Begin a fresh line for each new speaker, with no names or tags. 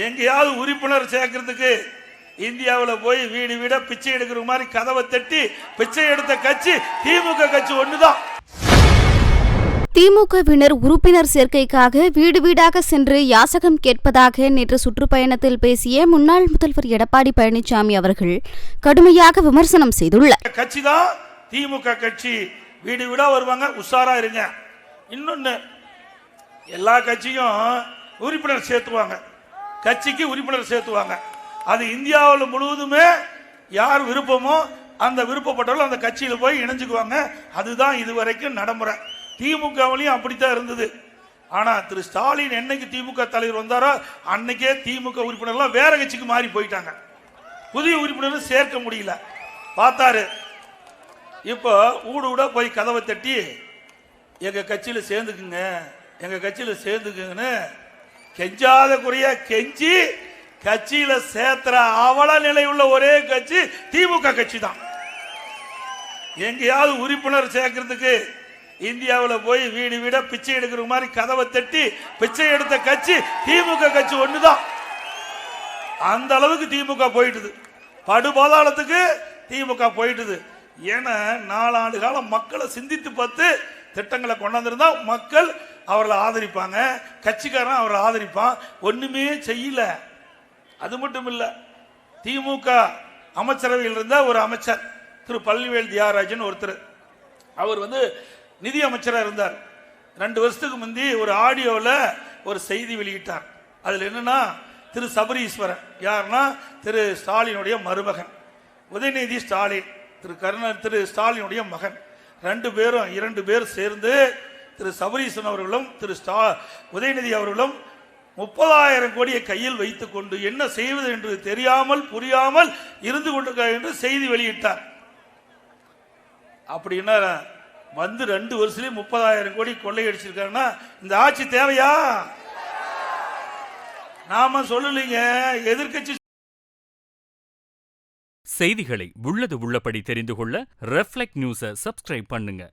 எங்கேயாவது உறுப்பினர் சேர்க்கறதுக்கு இந்தியாவில் போய் வீடு வீட பிச்சை எடுக்கிற மாதிரி கதவை தட்டி பிச்சை எடுத்த கட்சி திமுக கட்சி ஒண்ணுதான்.
திமுகவினர் உறுப்பினர் சேர்க்கைக்காக வீடு வீடாக சென்று யாசகம் கேட்பதாக நேற்று சுற்றுப்பயணத்தில் பேசிய முன்னாள் முதல்வர் எடப்பாடி பழனிசாமி அவர்கள் கடுமையாக விமர்சனம் செய்துள்ளார்.
கட்சி தான் திமுக கட்சி. வீடு வீடா வருவாங்க, உஷாரா இருங்க. இன்னொன்னு, எல்லா கட்சியும் உறுப்பினர் சேர்த்துவாங்க, கட்சிக்கு உறுப்பினர் சேர்த்துவாங்க. அது இந்தியாவில் முழுவதுமே யார் விருப்பமோ அந்த விருப்பப்பட்டவர்கள் அந்த கட்சியில் போய் இணைஞ்சுக்குவாங்க. அதுதான் இதுவரைக்கும் நடைமுறை. திமுகவிலையும் அப்படித்தான் இருந்தது. ஆனா திரு ஸ்டாலின் என்னைக்கு திமுக தலைவர் வந்தாரோ அன்னைக்கே திமுக உறுப்பினர்லாம் வேற கட்சிக்கு மாறி போயிட்டாங்க. புதிய உறுப்பினரும் சேர்க்க முடியல. பார்த்தாரு. இப்போ ஊடு ஊட போய் கதவை தட்டி எங்க கட்சியில் சேர்ந்துக்குங்க, எங்க கட்சியில் சேர்ந்துக்குங்கன்னு கெஞ்சாத குறைய கெஞ்சி கட்சியில சேர்த்துற அவல நிலை உள்ள ஒரே கட்சி திமுக கட்சி தான். எங்கேயாவது உறுப்பினர் சேர்க்கறதுக்கு இந்தியாவில் போய் வீடு வீட பிச்சை எடுக்கிற மாதிரி கதவை தட்டி பிச்சை எடுத்த கட்சி திமுக கட்சி ஒண்ணுதான். அந்த அளவுக்கு திமுக போயிட்டுது, படுபாதாளத்துக்கு திமுக போயிட்டுது. ஏன்னா 4 ஆண்டு காலம் மக்களை சிந்தித்து பார்த்து திட்டங்களை கொண்டாந்துருந்தா மக்கள் அவர்களை ஆதரிப்பாங்க, கட்சிக்காரன் அவரை ஆதரிப்பான். ஒண்ணுமே செய்யல. அது மட்டும் இல்ல, திமுக அமைச்சரவையில் இருந்த ஒரு அமைச்சர் திரு பழனிவேல் தியாகராஜன் ஒருத்தர், அவர் நிதி அமைச்சராக இருந்தார். 2 வருஷத்துக்கு முந்தி ஒரு ஆடியோவில் ஒரு செய்தி வெளியிட்டார். அதில் என்னன்னா, திரு சபரீஸ்வரன் யாருன்னா திரு ஸ்டாலினுடைய மருமகன், உதயநிதி ஸ்டாலின் திரு ஸ்டாலினுடைய மகன். 2 பேர் சேர்ந்து திரு சபரீஸ்வரன் அவர்களும் திரு உதயநிதி அவர்களும் 30,000 கோடியை கையில் வைத்துக் கொண்டு என்ன செய்வது என்று தெரியாமல் புரியாமல் இருந்து கொண்டிருக்கிறார் என்று செய்தி வெளியிட்டார். அப்படின்னா 2 வருஷத்துலேயே 30,000 கோடி கொள்ளையடிச்சிருக்காருன்னா இந்த ஆட்சி தேவையா? நாம சொல்லலீங்க, எதிர்க்கட்சி.
செய்திகளை உள்ளது உள்ளபடி தெரிந்து கொள்ள ரெஃப்ளெக்ட் நியூஸை சப்ஸ்கிரைப் பண்ணுங்க.